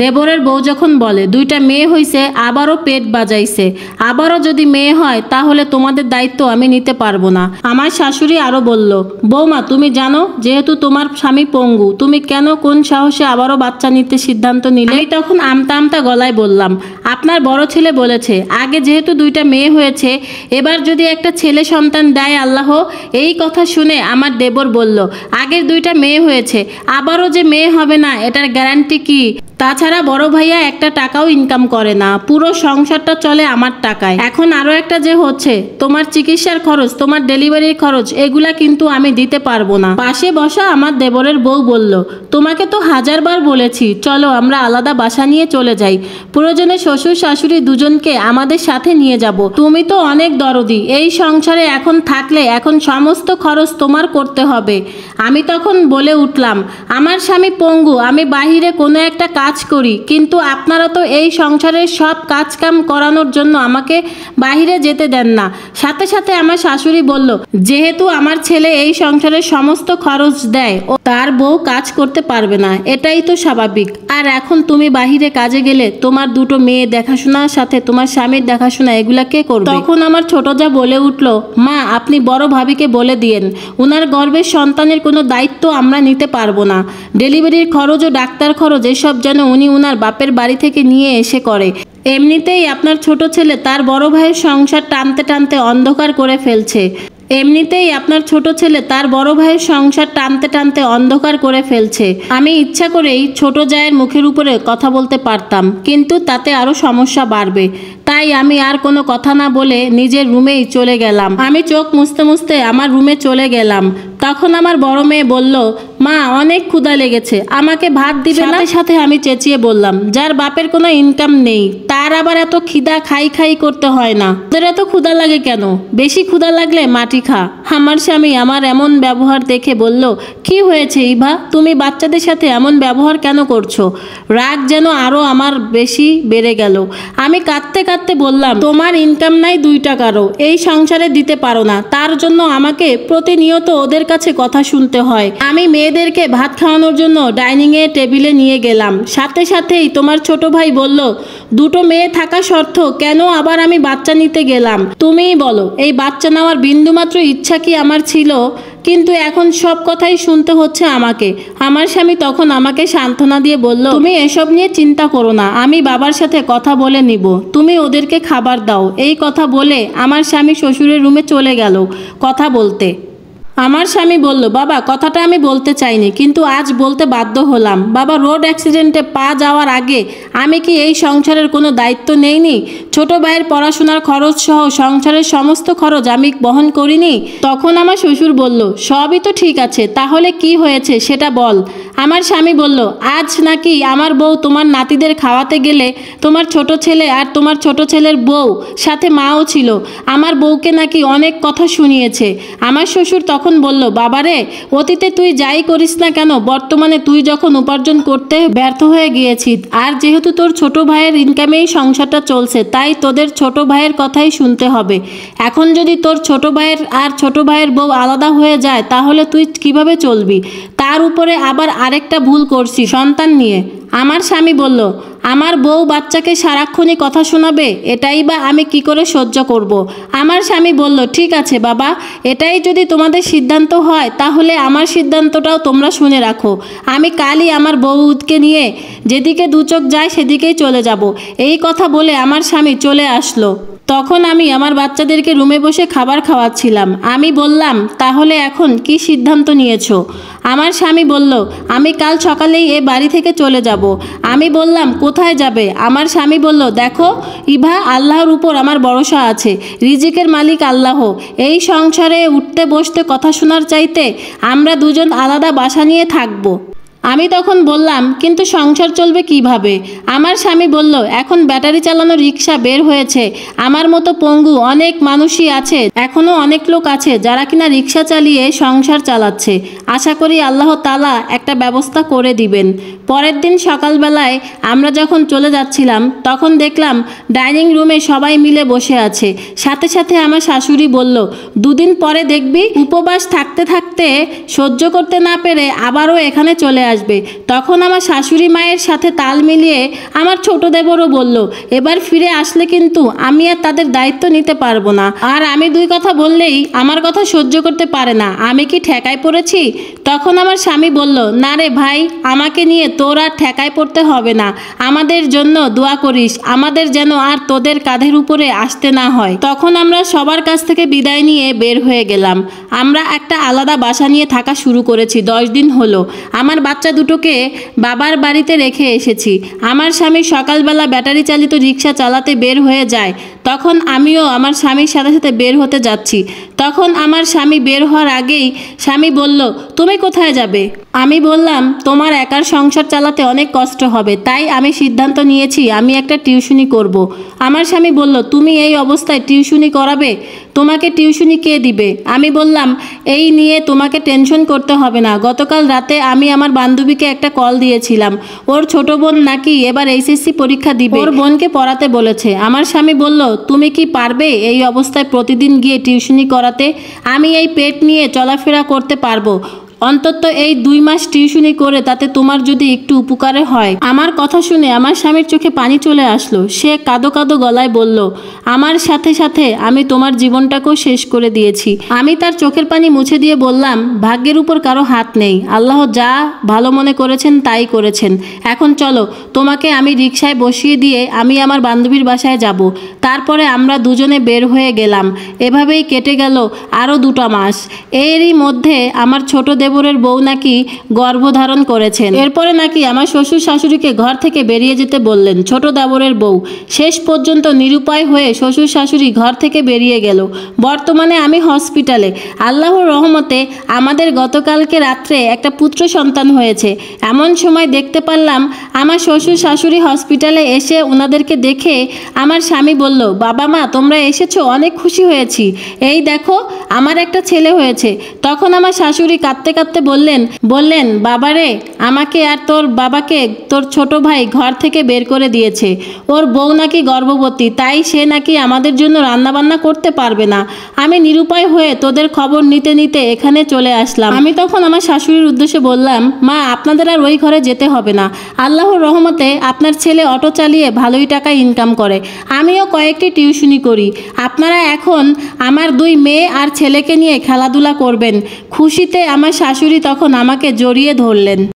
দেবরের বউ যখন বলে দুইটা মেয়ে হইছে আবারও পেট বাজাইছে, আবারও যদি মেয়ে হয় তাহলে তোমাদের দায়িত্ব আমি নিতে পারবো না। আমার শাশুড়ি আরো বলল, বৌমা তুমি জানো যেহেতু তোমার স্বামী পঙ্গু, তুমি কেন কোন সাহসে আবারও বাচ্চা নিতে সিদ্ধান্ত নিলে? আমি তখন আমতা আমতা গলায় বললাম, আপনার বড় ছেলে বলেছে আগে যেহেতু দুইটা মেয়ে হয়েছে এবার যদি একটা ছেলে সন্তান দেয় আল্লাহ। এই কথা শুনে আমার দেবর বলল, আগের দুইটা মেয়ে হয়েছে আবারও যে মেয়ে হবে না এটার গ্যারান্টি কি? তাছাড়া বড় ভাইয়া একটা টাকাও ইনকাম করে না, পুরো সংসারটা চলে আমার টাকায়। এখন আরো একটা যে হচ্ছে, তোমার চিকিৎসার খরচ, তোমার ডেলিভারির খরচ, এগুলা কিন্তু আমি দিতে পারবো না। পাশে বসা আমার দেবরের বউ বলল, তোমাকে তো হাজারবার বলেছি চলো আমরা আলাদা বাসা নিয়ে চলে যাই, প্রয়োজনে শ্বশুর শাশুড়ি দুজনকে আমাদের সাথে নিয়ে যাব। তুমি তো অনেক দরদি, এই সংসারে এখন থাকলে এখন সমস্ত খরচ তোমার করতে হবে। আমি তখন বলে উঠলাম, আমার স্বামী পঙ্গু, আমি বাহিরে কোনো একটা কাজ করি, কিন্তু আপনারা তো এই সংসারের সব কাজ কাম করানোর জন্য আমাকে বাহিরে যেতে দেন না। সাথে সাথে আমার শাশুড়ি বলল, যেহেতু আমার ছেলে এই সংসারের সমস্ত খরচ দেয় ও তার বউ কাজ করতে পারবে না, এটাই তো স্বাভাবিক। আর এখন তুমি বাহিরে কাজে গেলে তোমার দুটো মেয়ে দেখাশোনার সাথে তোমার স্বামীর দেখাশোনা এগুলা কে করবে? তখন আমার ছোট যা বলে উঠল, মা আপনি বড় ভাবিকে বলে দিয়েন উনার গর্ভের সন্তানের কোনো দায়িত্ব আমরা নিতে পারবো না। ডেলিভারির খরচ ও ডাক্তার খরচ এসব যেন উনি উনার বাপের বাড়ি থেকে নিয়ে এসে করে। এমনিতেই আপনার ছোট ছেলে তার বড় ভাইয়ের সংসার টানতে টানতে অন্ধকার করে ফেলছে। আমি ইচ্ছা করেই ছোট জায়ের মুখের উপরে কথা বলতে পারতাম, কিন্তু তাতে আরো সমস্যা বাড়বে, তাই আমি আর কোনো কথা না বলে নিজের রুমেই চলে গেলাম। আমি চোখ মুছতে মুছতে আমার রুমে চলে গেলাম। তখন আমার বড় মেয়ে বলল, মা অনেক ক্ষুধা লেগেছে, আমাকে ভাত দিবে না? সাথে সাথে আমি চেঁচিয়ে বললাম, যার বাপের কোনো ইনকাম নেই তার আবার এত খিদা খাই খাই করতে হয় না, তোদের এত ক্ষুধা লাগে কেন? বেশি ক্ষুধা লাগলে মাটি খা। আমার স্বামী আমার এমন ব্যবহার দেখে বলল, কি হয়েছে ইভা, তুমি বাচ্চাদের সাথে এমন ব্যবহার কেন করছো? রাগ যেন আরো আমার বেশি বেড়ে গেল। আমি কাঁদতে কাঁদতে বললাম, তোমার ইনকাম নাই 2 টাকারও, এই সংসারে দিতে পারো না, তার জন্য আমাকে প্রতিনিয়ত ওদের কাছে কথা শুনতে হয়। আমি মেয়েদেরকে ভাত খাওয়ানোর জন্য ডাইনিং এ টেবিলে নিয়ে গেলাম, সাথে সাথেই তোমার ছোট ভাই বলল, দুটো মেয়ে থাকা শর্ত কেন আবার আমি বাচ্চা নিতে গেলাম? তুমিই বলো, এই বাচ্চা নেওয়ার বিন্দুমাত্র ইচ্ছা কি আমার ছিল? কিন্তু এখন সব কথাই শুনতে হচ্ছে আমাকে। আমার স্বামী তখন আমাকে সান্ত্বনা দিয়ে বলল, তুমি এসব নিয়ে চিন্তা করো না, আমি বাবার সাথে কথা বলে নিব, তুমি ওদেরকে খাবার দাও। এই কথা বলে আমার স্বামী শ্বশুরের রুমে চলে গেল কথা বলতে। আমার স্বামী বলল, বাবা কথাটা আমি বলতে চাইনি, কিন্তু আজ বলতে বাধ্য হলাম। বাবা, রোড অ্যাক্সিডেন্টে পা যাওয়ার আগে আমি কি এই সংসারের কোনো দায়িত্ব নেইনি? ছোট ভাইয়ের পড়াশোনার খরচ সহ সংসারের সমস্ত খরচ আমি বহন করিনি? তখন আমার শ্বশুর বলল, সবই তো ঠিক আছে, তাহলে কি হয়েছে সেটা বল। আমার স্বামী বলল, আজ নাকি আমার বউ তোমার নাতিদের খাওয়াতে গেলে তোমার ছোট ছেলে আর তোমার ছোট ছেলের বউ সাথে মাও ছিল, আমার বউকে নাকি অনেক কথা শুনিয়েছে। আমার শ্বশুর তখন বলল, বাবারে, অতীতে তুই যাই করিস না কেন, বর্তমানে তুই যখন উপার্জন করতে ব্যর্থ হয়ে গিয়েছিস, আর যেহেতু তোর ছোট ভাইয়ের ইনকামেই সংসারটা চলছে, তাই তোদের ছোট ভাইয়ের কথাই শুনতে হবে। এখন যদি তোর ছোট ভাইয়ের আর ছোট ভাইয়ের বউ আলাদা হয়ে যায় তাহলে তুই কিভাবে চলবি? তার উপরে আবার আরেকটা ভুল করছি সন্তান নিয়ে। আমার স্বামী বলল, আমার বউ বাচ্চাকে সারাক্ষণই কথা শোনাবে, এটাই বা আমি কি করে সহ্য করব? আমার স্বামী বলল, ঠিক আছে বাবা, এটাই যদি তোমাদের সিদ্ধান্ত হয় তাহলে আমার সিদ্ধান্তটাও তোমরা শুনে রাখো। আমি কালই আমার বউকে নিয়ে যেদিকে 2 চোখ যায় সেদিকেই চলে যাব। এই কথা বলে আমার স্বামী চলে আসলো। তখন আমি আমার বাচ্চাদেরকে রুমে বসে খাবার খাওয়াচ্ছিলাম। আমি বললাম, তাহলে এখন কি সিদ্ধান্ত নিয়েছো? আমার স্বামী বলল, আমি কাল সকালেই এ বাড়ি থেকে চলে যাব। আমি বললাম, কোথায় যাবে? আমার স্বামী বলল, দেখো ইভা, আল্লাহর উপর আমার ভরসা আছে, রিজিকের মালিক আল্লাহ। এই সংসারে উঠতে বসতে কথা শোনার চাইতে আমরা দুজন আলাদা বাসা নিয়ে থাকবো। আমি তখন বললাম, কিন্তু সংসার চলবে কিভাবে? আমার স্বামী বলল, এখন ব্যাটারি চালানো রিক্সা বের হয়েছে, আমার মতো পঙ্গু অনেক মানুষই আছে, এখনও অনেক লোক আছে যারা কিনা রিক্সা চালিয়ে সংসার চালাচ্ছে। আশা করি আল্লাহ তাআলা একটা ব্যবস্থা করে দিবেন। পরের দিন সকালবেলায় আমরা যখন চলে যাচ্ছিলাম তখন দেখলাম ডাইনিং রুমে সবাই মিলে বসে আছে। সাথে সাথে আমার শাশুড়ি বলল, 2 দিন পরে দেখবি উপবাস থাকতে থাকতে সহ্য করতে না পেরে আবারও এখানে চলে আসবে। তখন আমার শাশুড়ি মায়ের সাথে তাল মিলিয়ে আমার ছোট দেবরও বলল, এবার ফিরে আসলে কিন্তু আমি আর তাদের দায়িত্ব নিতে পারবো না। আর আমি দুই কথা বললেই আমার কথা সহ্য করতে পারে না, আমি কি ঠেকায় পড়েছি? তখন আমার স্বামী বলল, না রে ভাই, আমাকে নিয়ে তোর আর ঠেকায় পড়তে হবে না, আমাদের জন্য দোয়া করিস, আমাদের যেন আর তোদের কাঁধের উপরে আসতে না হয়। তখন আমরা সবার কাছ থেকে বিদায় নিয়ে বের হয়ে গেলাম। আমরা একটা আলাদা বাসা নিয়ে থাকা শুরু করেছি, 10 দিন হলো। আমার বাচ্চা দুটোকে বাবার বাড়িতে রেখে এসেছি। আমার স্বামী সকালবেলা ব্যাটারি চালিত রিক্সা চালাতে বের হয়ে যায়, তখন আমিও আমার স্বামীর সাথে সাথে বের হতে যাচ্ছি। তখন আমার স্বামী বের হওয়ার আগেই স্বামী বলল, তুমি কোথায় যাবে? আমি বললাম, তোমার একার সংসার চালাতে অনেক কষ্ট হবে, তাই আমি সিদ্ধান্ত নিয়েছি আমি একটা টিউশনি করব। আমার স্বামী বলল, তুমি এই অবস্থায় টিউশনি করাবে? তোমাকে টিউশনি কে দিবে? আমি বললাম, এই নিয়ে তোমাকে টেনশন করতে হবে না। গতকাল রাতে আমি আমার বান্ধবীকে একটা কল দিয়েছিলাম, ওর ছোট বোন নাকি এবার এইচএসসি পরীক্ষা দিবে, ওর বোনকে পড়াতে বলেছে। আমার স্বামী বলল, তুমি কি পারবে এই অবস্থায় প্রতিদিন গিয়ে টিউশনি করাতে? আমি এই পেট নিয়ে চলাফেরা করতে পারবো, অন্তত এই 2 মাস টিউশনি করে তাতে তোমার যদি একটু উপকারে হয়। আমার কথা শুনে আমার স্বামীর চোখে পানি চলে আসলো। সে কাঁদো কাঁদো গলায় বলল, আমার সাথে সাথে আমি তোমার জীবনটাকেও শেষ করে দিয়েছি। আমি তার চোখের পানি মুছে দিয়ে বললাম, ভাগ্যের উপর কারো হাত নেই, আল্লাহ যা ভালো মনে করেছেন তাই করেছেন। এখন চলো, তোমাকে আমি রিকশায় বসিয়ে দিয়ে আমি আমার বান্ধবীর বাসায় যাব। তারপরে আমরা দুজনে বের হয়ে গেলাম। এভাবেই কেটে গেল আরও 2টা মাস। এরই মধ্যে আমার ছোট দেবরের বউ নাকি গর্ভধারণ করেছেন। এরপরে নাকি আমার শ্বশুর শাশুড়িকে ঘর থেকে বেরিয়ে যেতে বললেন ছোট দেবরের বউ। শেষ পর্যন্ত নিরুপায় হয়ে শ্বশুর শাশুড়ি ঘর থেকে বেরিয়ে গেল। বর্তমানে আমি হসপিটালে। আল্লাহর রহমতে আমাদের গতকালকে রাত্রে একটা পুত্র সন্তান হয়েছে। এমন সময় দেখতে পারলাম আমার শ্বশুর শাশুড়ি হসপিটালে এসে ওনাদেরকে দেখে আমার স্বামী বলল, বাবা মা তোমরা এসেছো, অনেক খুশি হয়েছি, এই দেখো আমার একটা ছেলে হয়েছে। তখন আমার শাশুড়ি কাঁদতে কাঁদতে বললেন বাবারে, আমাকে আর তোর বাবাকে তোর ছোট ভাই ঘর থেকে বের করে দিয়েছে, ওর বউ নাকি গর্ভবতী, তাই সে নাকি আমাদের জন্য রান্নাবান্না করতে পারবে না। আমি নিরুপায় হয়ে তোদের খবর নিতে নিতে এখানে চলে আসলাম। আমি তখন আমার শাশুড়ির উদ্দেশ্যে বললাম, মা আপনাদের আর ওই ঘরে যেতে হবে না, আল্লাহর রহমতে আপনার ছেলে অটো চালিয়ে ভালোই টাকা ইনকাম করে, আমিও কয়েকটি টিউশনি করি, আপনারা এখন আমার 2 মেয়ে আর ছেলেকে নিয়ে খেলাধুলা করবেন। খুশিতে আমার শাশুড়ি তখন আমাকে জড়িয়ে ধরলেন।